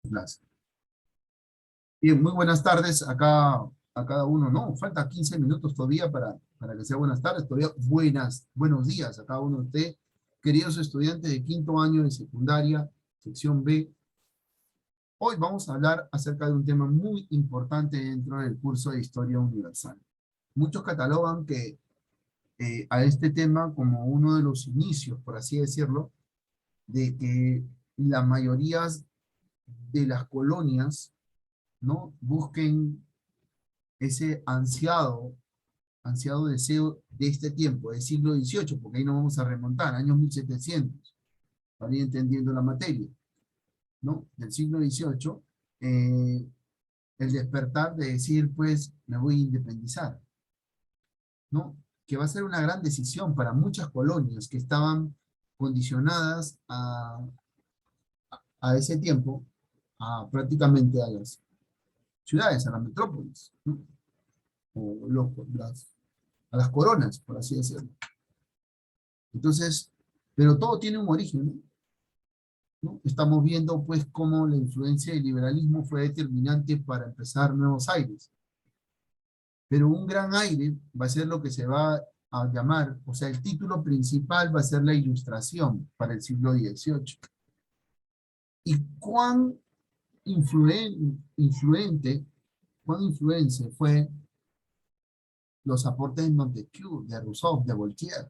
Gracias. Bien, muy buenas tardes a cada uno. No, falta 15 minutos todavía para que sea buenas tardes. Todavía buenos días a cada uno de ustedes, queridos estudiantes de quinto año de secundaria, sección B. Hoy vamos a hablar acerca de un tema muy importante dentro del curso de Historia Universal. Muchos catalogan a este tema como uno de los inicios, por así decirlo, de que la mayoría de las colonias, ¿no?, busquen ese ansiado deseo de este tiempo, del siglo XVIII, porque ahí nos vamos a remontar, años 1700, para ir entendiendo la materia, ¿no? Del siglo XVIII, el despertar de decir, pues, me voy a independizar, ¿no? Que va a ser una gran decisión para muchas colonias que estaban condicionadas a ese tiempo, prácticamente a las ciudades, a las metrópolis, ¿no? O a las coronas, por así decirlo. Entonces, pero todo tiene un origen, ¿no? ¿No? Estamos viendo pues cómo la influencia del liberalismo fue determinante para empezar nuevos aires. Pero un gran aire va a ser lo que se va a llamar, o sea, el título principal va a ser la Ilustración para el siglo XVIII. Y cuán influente, cuán influencia fue los aportes de Montesquieu, de Rousseau, de Voltaire.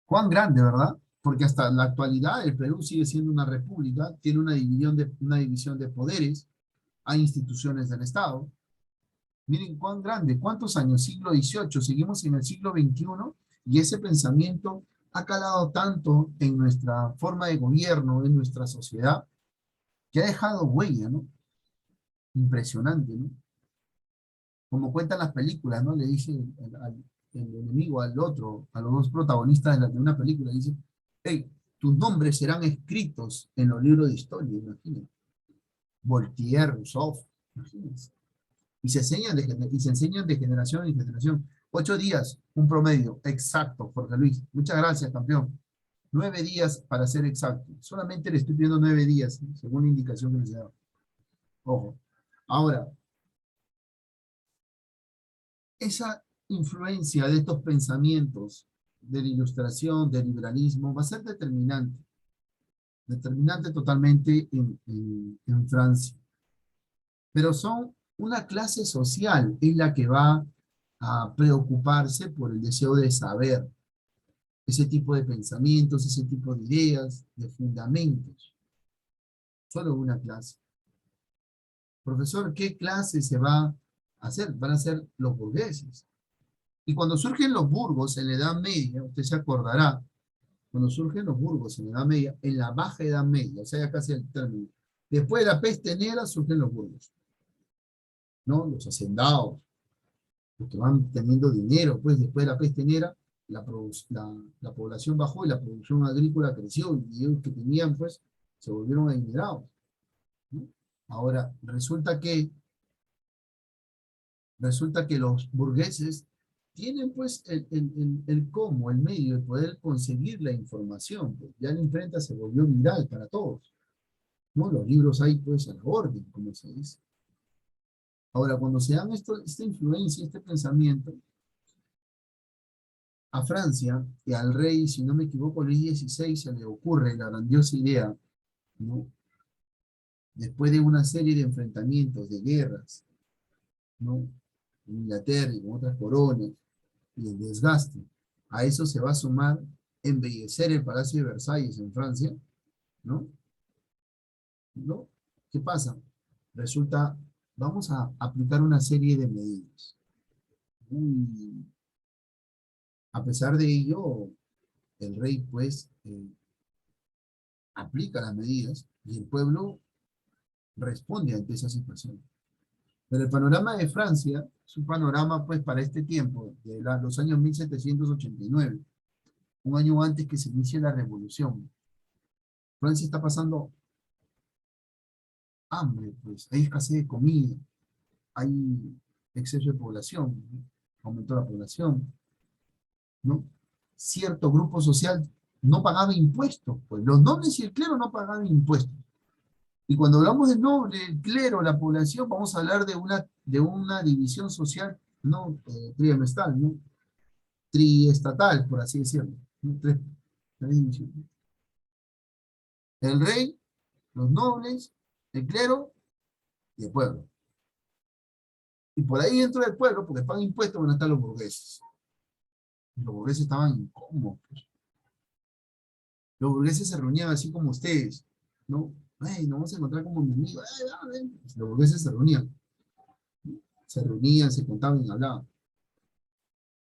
Cuán grande, ¿verdad? Porque hasta la actualidad el Perú sigue siendo una república, tiene una división de poderes, hay instituciones del Estado. Miren cuán grande, cuántos años, siglo XVIII, seguimos en el siglo XXI y ese pensamiento ha calado tanto en nuestra forma de gobierno, en nuestra sociedad, que ha dejado huella, ¿no? Impresionante, ¿no? Como cuentan las películas, ¿no? Le dice el enemigo al otro, a los dos protagonistas de una película, dice, hey, tus nombres serán escritos en los libros de historia, imagínate. Voltaire, Rousseau, imagínense. Y se enseñan de generación en generación. 8 días, un promedio, exacto, Jorge Luis. Muchas gracias, campeón. 9 días para ser exacto. Solamente le estoy pidiendo 9 días, según la indicación que les he dado. Ojo. Ahora, esa influencia de estos pensamientos de la ilustración, del liberalismo, va a ser determinante totalmente en Francia. Pero son una clase social, es la que va a preocuparse por el deseo de saber ese tipo de pensamientos, ese tipo de ideas, de fundamentos. Solo una clase. Profesor, ¿qué clase se va a hacer? Van a ser los burgueses. Y cuando surgen los burgos en la Edad Media, usted se acordará, cuando surgen los burgos en la Edad Media, en la Baja Edad Media, o sea, ya casi el término, después de la peste negra surgen los burgos, ¿no? Los hacendados, los que van teniendo dinero, pues después de la peste negra, la población bajó y la producción agrícola creció, y ellos que tenían, pues, se volvieron adinerados, ¿no? Ahora, resulta que los burgueses tienen pues el cómo, el medio de poder conseguir la información. Pues ya la imprenta se volvió viral para todos, ¿no? Los libros hay pues a la orden, como se dice. Ahora, cuando se dan esta influencia, este pensamiento, a Francia y al rey, si no me equivoco, Luis XVI, se le ocurre la grandiosa idea, ¿no? Después de una serie de enfrentamientos, de guerras, ¿no? En Inglaterra y con otras coronas, y el desgaste. A eso se va a sumar embellecer el Palacio de Versalles en Francia, ¿no? ¿No? ¿Qué pasa? Resulta, vamos a aplicar una serie de medidas. Y a pesar de ello, el rey, pues, aplica las medidas y el pueblo responde ante esa situación. Pero el panorama de Francia es un panorama, pues, para este tiempo, de los años 1789, un año antes que se inicie la revolución. Francia está pasando hambre, pues, hay escasez de comida, hay exceso de población, ¿no? Aumentó la población, ¿no? Cierto grupo social no pagaba impuestos, pues los nobles y el clero no pagaban impuestos. Y cuando hablamos de noble, el clero, la población, vamos a hablar de una división social, no trimestral, ¿no? Triestatal, por así decirlo. ¿No? Tres divisiones. El rey, los nobles, el clero y el pueblo. Y por ahí dentro del pueblo, porque pagan impuestos, van a estar los burgueses. Los burgueses estaban incómodos. Los burgueses se reunían así como ustedes, ¿no? Ay, nos vamos a encontrar como mi amigo. Ay, ven. Los burgueses se reunían, se contaban y hablaban.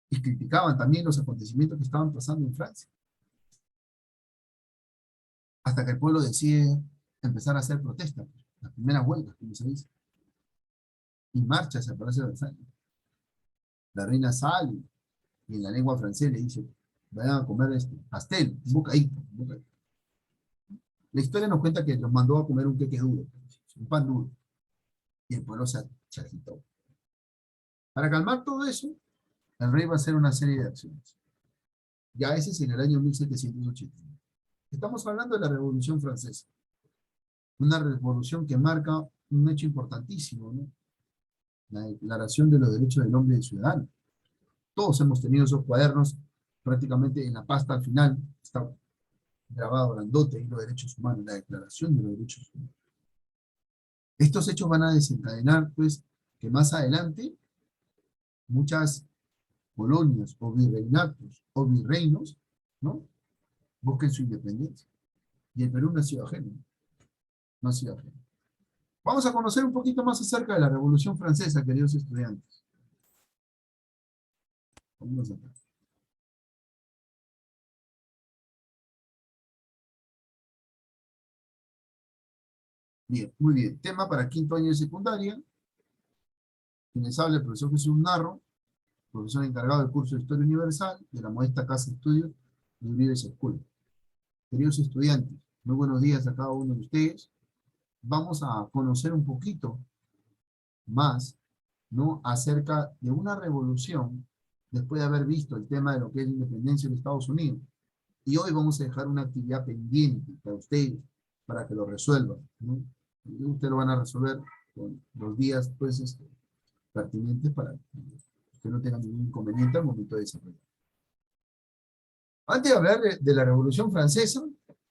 Y criticaban también los acontecimientos que estaban pasando en Francia. Hasta que el pueblo decide empezar a hacer protestas, las primeras huelgas, como se dice, y marchas al Palacio de Versalles. La reina sale y en la lengua francesa le dice, vayan a comer este pastel, un bocadito, un bocadito. La historia nos cuenta que los mandó a comer un queque duro, un pan duro, y el pueblo se agitó. Para calmar todo eso, el rey va a hacer una serie de acciones. Ya ese es en el año 1780. Estamos hablando de la Revolución Francesa, una revolución que marca un hecho importantísimo, ¿no? La Declaración de los Derechos del Hombre y del Ciudadano. Todos hemos tenido esos cuadernos, prácticamente en la pasta al final, está grabado grandote ahí los derechos humanos, la Declaración de los Derechos Humanos. Estos hechos van a desencadenar, pues, que más adelante muchas colonias o virreinatos o virreinos, ¿no? Busquen su independencia. Y el Perú no ha sido ajeno, no ha sido ajeno. Vamos a conocer un poquito más acerca de la Revolución Francesa, queridos estudiantes. Vamos acá. Bien, muy bien. Tema para quinto año de secundaria. Quienes habla el profesor Jesús Narro, profesor encargado del curso de Historia Universal de la modesta Casa de Estudios de Uribe School. Queridos estudiantes, muy buenos días a cada uno de ustedes. Vamos a conocer un poquito más, ¿no? Acerca de una revolución, después de haber visto el tema de lo que es la independencia de Estados Unidos. Y hoy vamos a dejar una actividad pendiente para ustedes, para que lo resuelvan, ¿no? Y ustedes lo van a resolver con los días, pues, pertinentes para que usted no tenga ningún inconveniente al momento de desarrollar. Antes de hablar de la Revolución Francesa,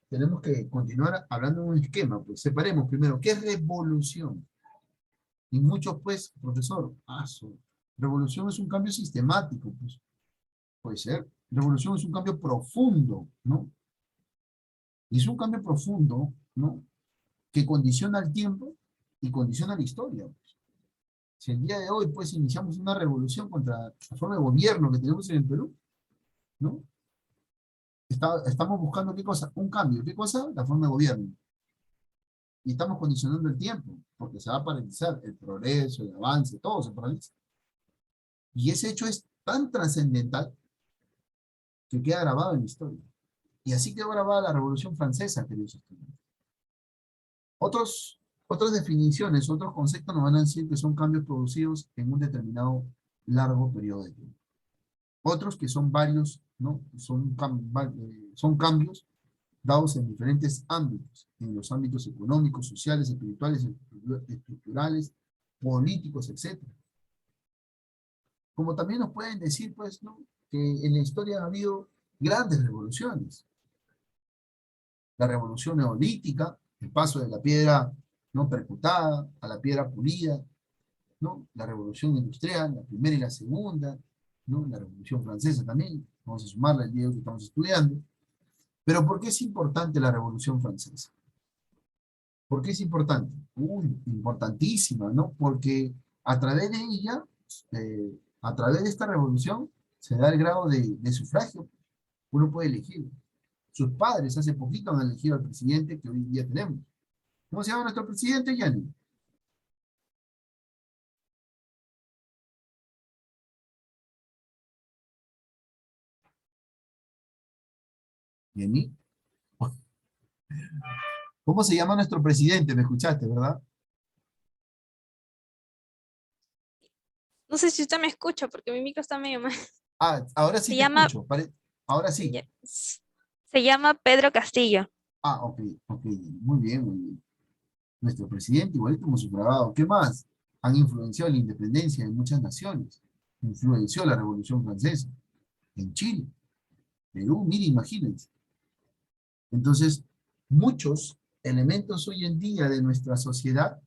tenemos que continuar hablando de un esquema, pues separemos primero, ¿qué es revolución? Y muchos, pues, profesor, revolución es un cambio sistemático, pues, puede ser. Revolución es un cambio profundo, ¿no? Y es un cambio profundo, ¿no? Que condiciona el tiempo y condiciona la historia, pues. Si el día de hoy, pues, iniciamos una revolución contra la forma de gobierno que tenemos en el Perú, ¿no? Estamos buscando, ¿qué cosa? Un cambio. ¿Qué cosa? La forma de gobierno. Y estamos condicionando el tiempo, porque se va a paralizar el progreso, el avance, todo se paraliza. Y ese hecho es tan trascendental que queda grabado en la historia. Y así quedó grabada la Revolución Francesa, queridos estudiantes. Otras definiciones, otros conceptos nos van a decir que son cambios producidos en un determinado largo periodo de tiempo. Otros que son varios, ¿no? Son cambios dados en diferentes ámbitos, en los ámbitos económicos, sociales, espirituales, estructurales, políticos, etcétera. Como también nos pueden decir, pues, ¿no? Que en la historia ha habido grandes revoluciones. La revolución neolítica, el paso de la piedra no percutada a la piedra pulida, ¿no? La revolución industrial, la primera y la segunda, ¿no? La revolución francesa también, vamos a sumarla el día que estamos estudiando. Pero ¿por qué es importante la revolución francesa? ¿Por qué es importante? Importantísima, ¿no? Porque a través de ella, a través de esta revolución, se da el grado de sufragio. Uno puede elegir. Sus padres hace poquito han elegido al presidente que hoy en día tenemos. ¿Cómo se llama nuestro presidente, Yanni? Yanni. ¿Cómo se llama nuestro presidente? ¿Me escuchaste, verdad? No sé si usted me escucha porque mi micro está medio mal. Ah, ahora sí Se te llama, escucho. Ahora sí. se llama Pedro Castillo. Ah, ok, ok. Muy bien, muy bien. Nuestro presidente, igualito como sufragado. ¿Qué más? Han influenciado la independencia de muchas naciones. Influenció la Revolución Francesa en Chile, Perú, mire, imagínense. Entonces, muchos elementos hoy en día de nuestra sociedad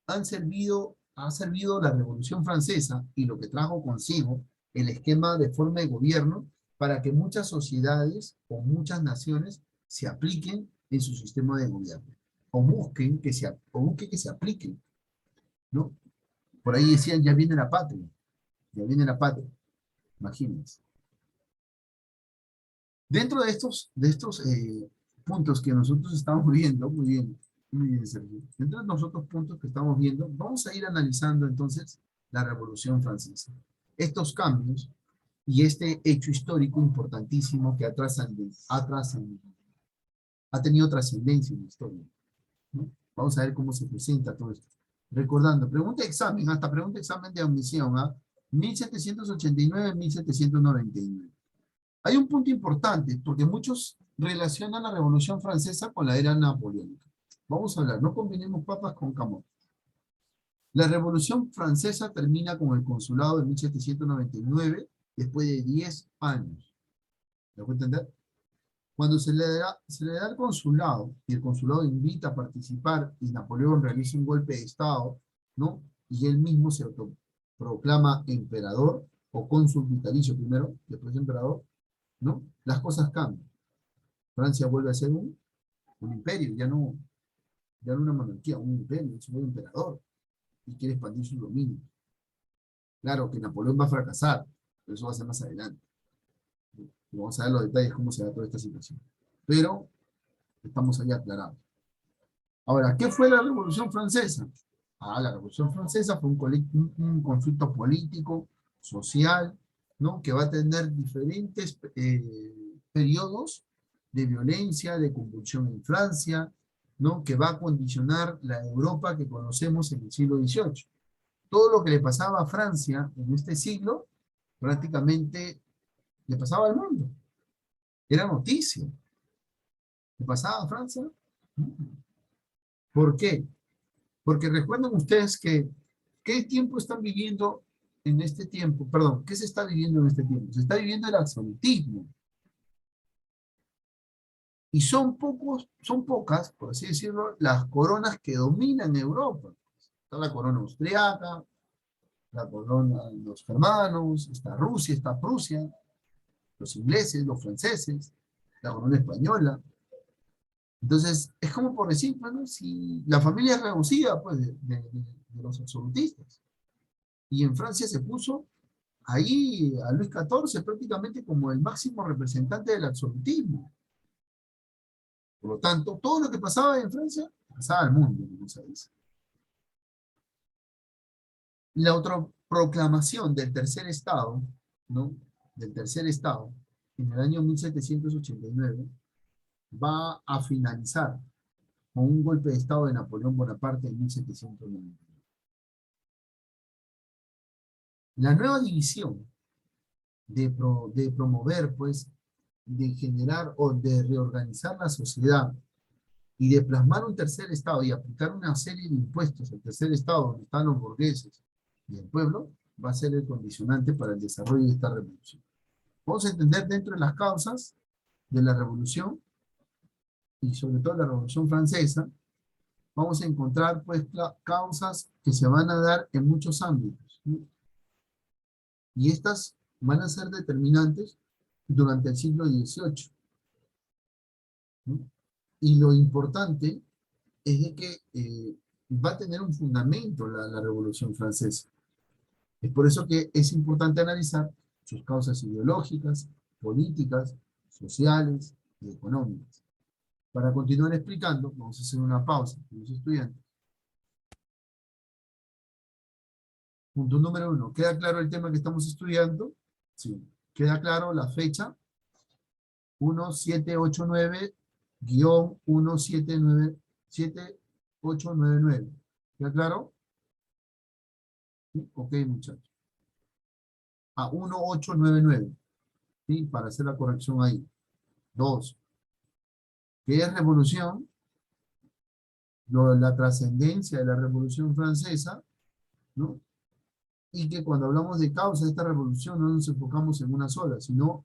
ha servido la Revolución Francesa y lo que trajo consigo el esquema de forma de gobierno para que muchas sociedades o muchas naciones se apliquen en su sistema de gobierno o busquen que se apliquen, ¿no? Por ahí decían, ya viene la patria, imagínense. Dentro de estos puntos que nosotros estamos viendo, muy bien, Sergio. Dentro de los otros puntos que estamos viendo, vamos a ir analizando entonces la Revolución Francesa. Estos cambios y este hecho histórico importantísimo que ha tenido trascendencia en la historia, ¿no? Vamos a ver cómo se presenta todo esto. Recordando, pregunta de examen, hasta pregunta de examen de admisión, ¿ah? 1789-1799. Hay un punto importante, porque muchos relacionan la Revolución Francesa con la era napoleónica. Vamos a hablar, no combinemos papas con camote. La Revolución Francesa termina con el consulado de 1799, después de 10 años. ¿Me puede entender? Cuando se le da el consulado, y el consulado invita a participar, y Napoleón realiza un golpe de Estado, ¿no? Y él mismo se autoproclama emperador, o cónsul vitalicio primero, después emperador, ¿no? Las cosas cambian. Francia vuelve a ser un imperio, ya no una monarquía, un imperio, es un emperador, y quiere expandir su dominio. Claro que Napoleón va a fracasar, pero eso va a ser más adelante. Y vamos a ver los detalles, cómo se da toda esta situación. Pero estamos ahí aclarados. Ahora, ¿qué fue la Revolución Francesa? La Revolución Francesa fue un conflicto político, social, ¿no? Que va a tener diferentes periodos de violencia, de convulsión en Francia, ¿no? Que va a condicionar la Europa que conocemos en el siglo XVIII. Todo lo que le pasaba a Francia en este siglo, prácticamente le pasaba al mundo. Era noticia. ¿Le pasaba a Francia? ¿Por qué? Porque recuerden ustedes que, ¿qué tiempo están viviendo en este tiempo? Perdón, ¿qué se está viviendo en este tiempo? Se está viviendo el absolutismo. Y son pocas, por así decirlo, las coronas que dominan Europa. Está la corona austriaca, la corona de los germanos, está Rusia, está Prusia, los ingleses, los franceses, la corona española. Entonces, es como por decir, bueno, si la familia es reducida, pues, de los absolutistas. Y en Francia se puso ahí a Luis XIV prácticamente como el máximo representante del absolutismo. Por lo tanto, todo lo que pasaba en Francia, pasaba al mundo, como se dice. La autoproclamación del tercer estado, ¿no? Del tercer estado, en el año 1789, va a finalizar con un golpe de estado de Napoleón Bonaparte en 1790. La nueva división de promover, pues, de generar o de reorganizar la sociedad y de plasmar un tercer estado y aplicar una serie de impuestos al tercer estado donde están los burgueses y el pueblo, va a ser el condicionante para el desarrollo de esta revolución. Vamos a entender dentro de las causas de la revolución y sobre todo la revolución francesa, vamos a encontrar pues causas que se van a dar en muchos ámbitos, ¿no? Y estas van a ser determinantes durante el siglo XVIII, ¿no? Y lo importante es de que va a tener un fundamento la Revolución Francesa. Es por eso que es importante analizar sus causas ideológicas, políticas, sociales y económicas. Para continuar explicando, vamos a hacer una pausa con los estudiantes. Punto número 1. ¿Queda claro el tema que estamos estudiando? Sí. ¿Queda claro la fecha? 1789-1799. ¿Queda claro? ¿Sí? Ok, muchachos. 1899. ¿Sí? Para hacer la corrección ahí. 2. ¿Qué es revolución? la trascendencia de la Revolución Francesa, ¿no? Y que cuando hablamos de causas de esta revolución no nos enfocamos en una sola, sino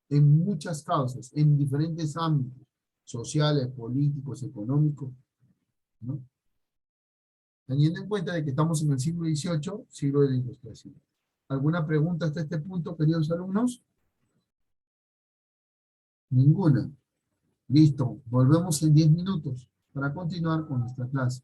en muchas causas, en diferentes ámbitos, sociales, políticos, económicos, ¿no? Teniendo en cuenta de que estamos en el siglo XVIII, siglo de la Ilustración. ¿Alguna pregunta hasta este punto, queridos alumnos? Ninguna. Listo. Volvemos en 10 minutos para continuar con nuestra clase.